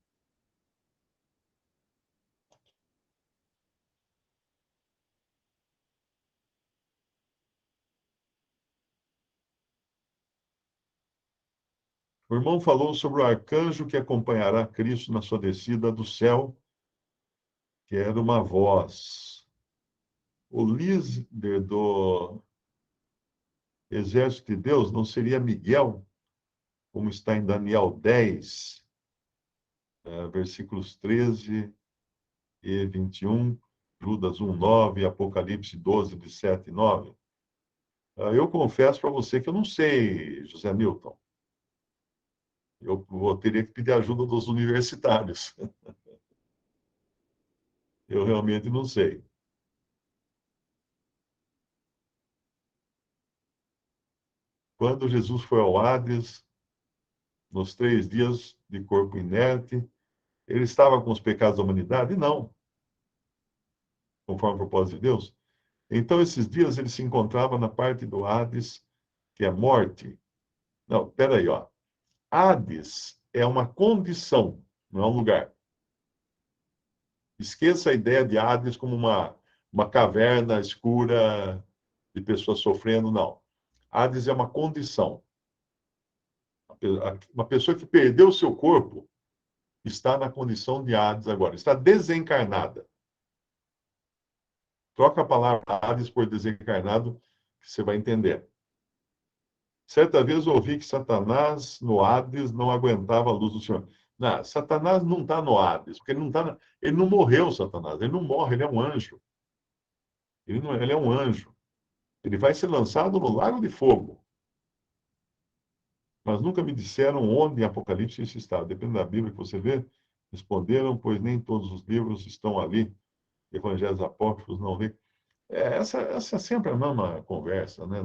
O irmão falou sobre o arcanjo que acompanhará Cristo na sua descida do céu, que era uma voz. O líder do exército de Deus não seria Miguel, como está em Daniel 10, versículos 13 e 21, Judas 1, 9, Apocalipse 12, de 7 e 9. Eu confesso para você que eu não sei, José Milton. Teria que pedir ajuda dos universitários. Eu realmente não sei. Quando Jesus foi ao Hades, nos 3 dias de corpo inerte, ele estava com os pecados da humanidade? Não, conforme o propósito de Deus. Então, esses dias ele se encontrava na parte do Hades, que é morte. Não, peraí, ó. Hades é uma condição, não é um lugar. Esqueça a ideia de Hades como uma caverna escura de pessoas sofrendo, não. Hades é uma condição. Uma pessoa que perdeu o seu corpo está na condição de Hades agora, está desencarnada. Troca a palavra Hades por desencarnado, que você vai entender. Certa vez eu ouvi que Satanás no Hades não aguentava a luz do Senhor. Não, Satanás não está no Hades, porque ele não morreu, Satanás. Ele não morre, ele é um anjo. Ele é um anjo. Ele vai ser lançado no lago de fogo. Mas nunca me disseram onde em Apocalipse isso está. Depende da Bíblia que você vê. Responderam, pois nem todos os livros estão ali. Evangelhos apócrifos não lê. Essa é sempre a mesma conversa, né?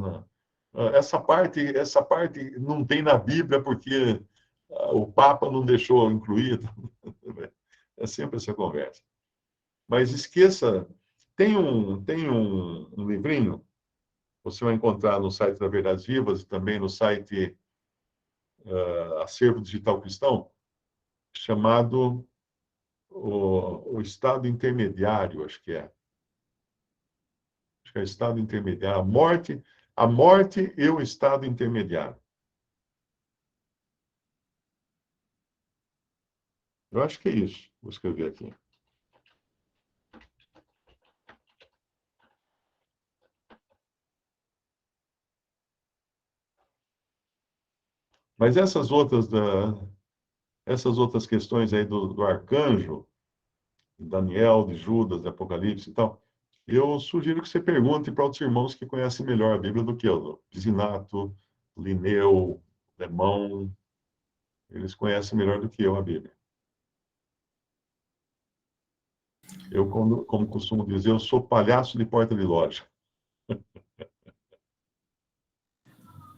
Essa parte não tem na Bíblia porque o Papa não deixou incluir. É sempre essa conversa. Mas esqueça, tem um livrinho, você vai encontrar no site da Verdades Vivas e também no site Acervo Digital Cristão, chamado o Estado Intermediário, acho que é. Acho que é Estado Intermediário. A morte e o Estado Intermediário. Eu acho que é isso. Vou escrever aqui. Mas essas outras questões aí do arcanjo, de Daniel, de Judas, de Apocalipse e tal, eu sugiro que você pergunte para outros irmãos que conhecem melhor a Bíblia do que eu. Piscinato, Lineu, Lemão, eles conhecem melhor do que eu a Bíblia. Eu, como costumo dizer, eu sou palhaço de porta de loja.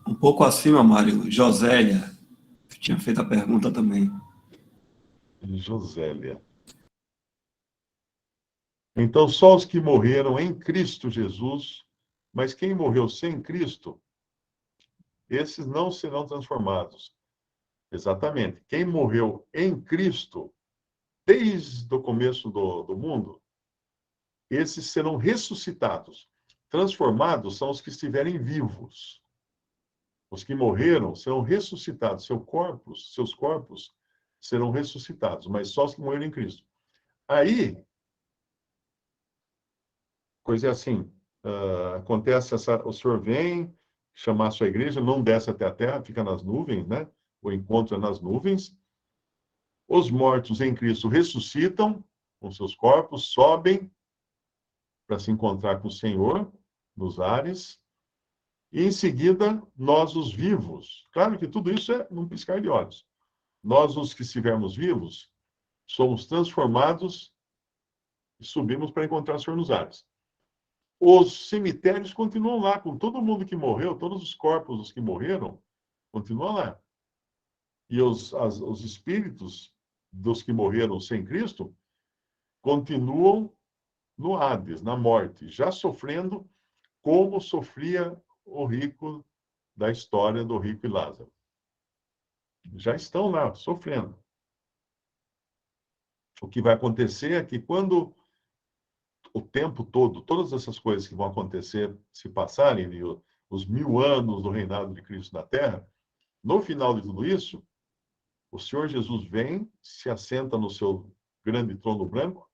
Um pouco acima, Mário, Josélia tinha feito a pergunta também. Josélia. Então, só os que morreram em Cristo Jesus, mas quem morreu sem Cristo, esses não serão transformados. Exatamente. Quem morreu em Cristo, desde o começo do mundo, esses serão ressuscitados. Transformados são os que estiverem vivos. Os que morreram serão ressuscitados. Seus corpos serão ressuscitados, mas só os que morreram em Cristo. Aí, coisa é assim, acontece, o senhor vem chamar a sua igreja, não desce até a terra, fica nas nuvens, né? O encontro é nas nuvens. Os mortos em Cristo ressuscitam com seus corpos, sobem para se encontrar com o Senhor nos ares, e em seguida nós os vivos. Claro que tudo isso é num piscar de olhos. Nós, os que estivermos vivos, somos transformados e subimos para encontrar o Senhor nos ares. Os cemitérios continuam lá, com todo mundo que morreu, todos os corpos dos que morreram, continuam lá. E os espíritos dos que morreram sem Cristo continuam no Hades, na morte, já sofrendo como sofria o rico da história do rico e Lázaro. Já estão lá, sofrendo. O que vai acontecer é que quando o tempo todo, todas essas coisas que vão acontecer se passarem, os 1000 anos do reinado de Cristo na Terra, no final de tudo isso, o Senhor Jesus vem, se assenta no seu grande trono branco,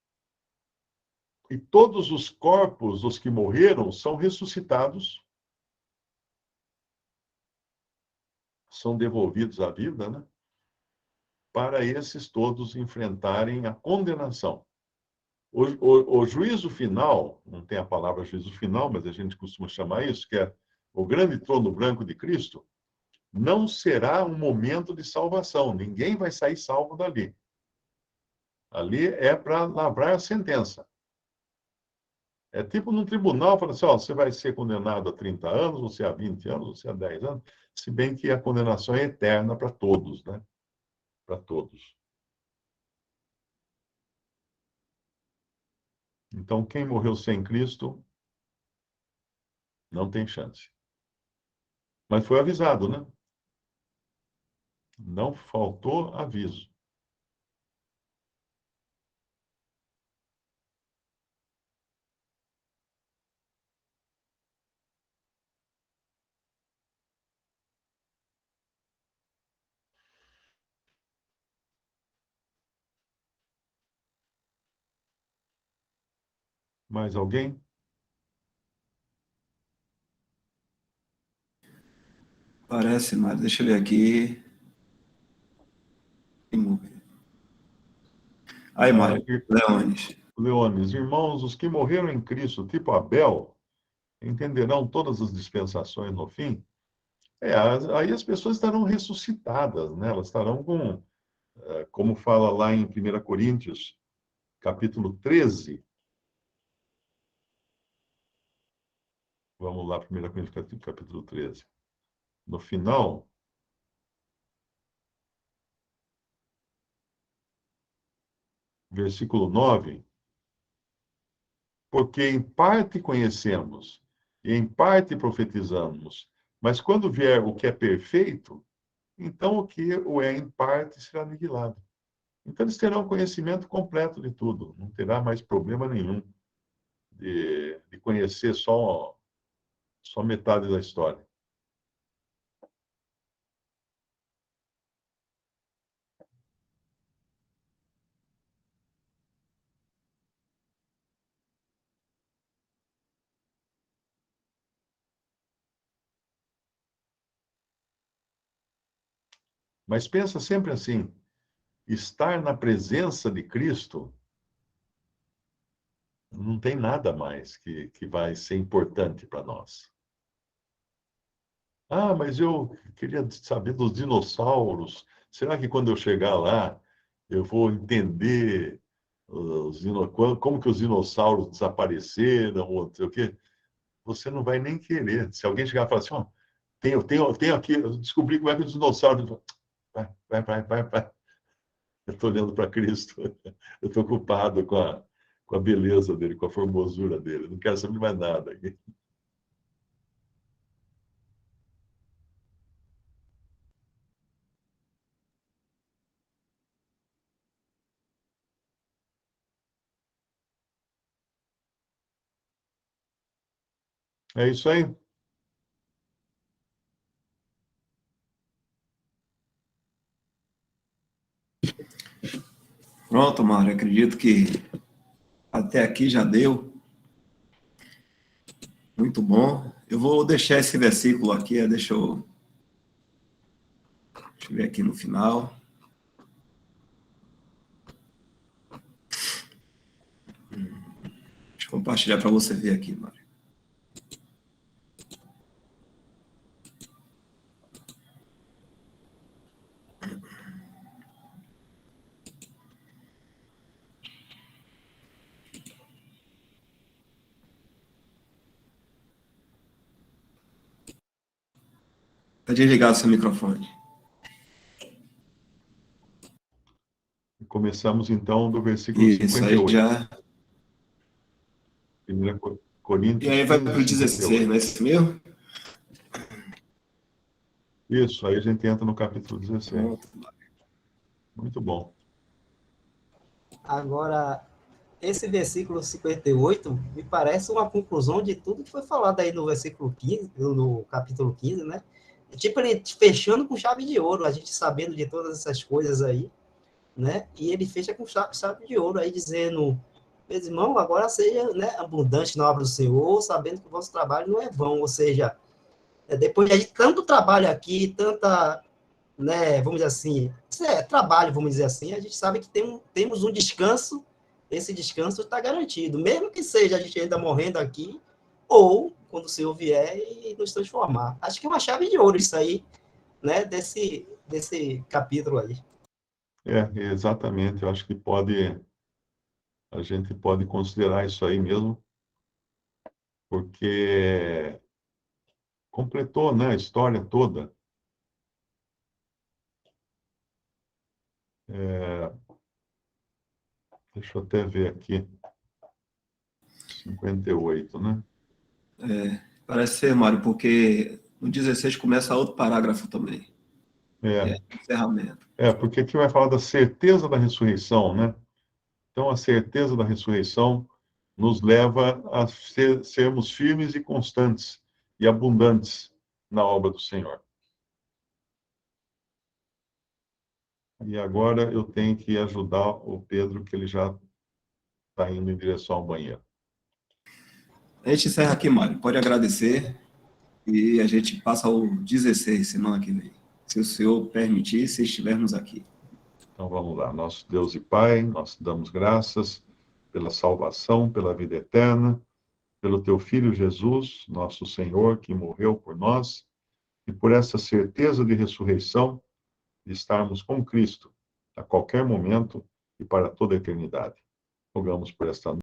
e todos os corpos dos que morreram são ressuscitados, são devolvidos à vida, né? Para esses todos enfrentarem a condenação. O juízo final, não tem a palavra juízo final, mas a gente costuma chamar isso, que é o grande trono branco de Cristo, não será um momento de salvação. Ninguém vai sair salvo dali. Ali é para lavrar a sentença. É tipo num tribunal, fala assim, ó, você vai ser condenado a 30 anos, você a 20 anos, você a 10 anos, se bem que a condenação é eterna para todos, né? Para todos. Então, quem morreu sem Cristo não tem chance. Mas foi avisado, né? Não faltou aviso. Mais alguém? Parece, Mário. Deixa eu ver aqui. Aí, Ah, Mário. Leones. Leones, irmãos, os que morreram em Cristo, tipo Abel, entenderão todas as dispensações no fim. Aí as pessoas estarão ressuscitadas, né? Elas estarão com, como fala lá em 1 Coríntios, capítulo 13. Vamos lá, 1 Coríntios, capítulo 13. No final, versículo 9, porque em parte conhecemos e em parte profetizamos, mas quando vier o que é perfeito, então o que o é em parte será aniquilado. Então eles terão conhecimento completo de tudo, não terá mais problema nenhum de conhecer só metade da história. Mas pensa sempre assim, estar na presença de Cristo não tem nada mais que vai ser importante para nós. Ah, mas eu queria saber dos dinossauros. Será que quando eu chegar lá, eu vou entender como que os dinossauros desapareceram, ou não sei o quê? Você não vai nem querer. Se alguém chegar e falar assim, ó, tenho aqui, eu descobri como é que os dinossauros... Vai. Eu estou olhando para Cristo. Eu estou ocupado com a beleza dele, com a formosura dele. Não quero saber mais nada. É isso aí. Pronto, Mário, acredito que até aqui já deu. Muito bom. Eu vou deixar esse versículo aqui, deixa eu ver aqui no final. Deixa eu compartilhar para você ver aqui, Mário. Está desligado seu microfone. Começamos, então, do versículo Isso, aí 58. já. 1 E Coríntios aí vai 15, para o 16, 58. não é isso mesmo? Isso, aí a gente entra no capítulo 16. Pronto. Muito bom. Agora, esse versículo 58 me parece uma conclusão de tudo que foi falado aí no versículo 15, no capítulo 15, né? Tipo, ele fechando com chave de ouro, a gente sabendo de todas essas coisas aí, né? E ele fecha com chave de ouro aí, dizendo, meus irmãos, agora seja, né, abundante na obra do Senhor, sabendo que o vosso trabalho não é vão, ou seja, depois de tanto trabalho aqui, tanta, né, vamos dizer assim, trabalho, vamos dizer assim, a gente sabe que temos um descanso, esse descanso está garantido, mesmo que seja a gente ainda morrendo aqui, ou quando o Senhor vier e nos transformar. Acho que é uma chave de ouro isso aí, né, desse capítulo aí. Exatamente. Eu acho que a gente pode considerar isso aí mesmo, porque completou, né, a história toda. Deixa eu até ver aqui. 58, né? Parece ser, Mário, porque no 16 começa outro parágrafo também. É, Encerramento. porque aqui vai falar da certeza da ressurreição, né? Então, a certeza da ressurreição nos leva a sermos firmes e constantes e abundantes na obra do Senhor. E agora eu tenho que ajudar o Pedro, que ele já está indo em direção ao banheiro. A gente encerra aqui, Mário. Pode agradecer e a gente passa o 16 semana que vem. Se o senhor permitir, se estivermos aqui. Então vamos lá. Nosso Deus e Pai, nós damos graças pela salvação, pela vida eterna, pelo teu Filho Jesus, nosso Senhor, que morreu por nós, e por essa certeza de ressurreição, de estarmos com Cristo a qualquer momento e para toda a eternidade. Rogamos por esta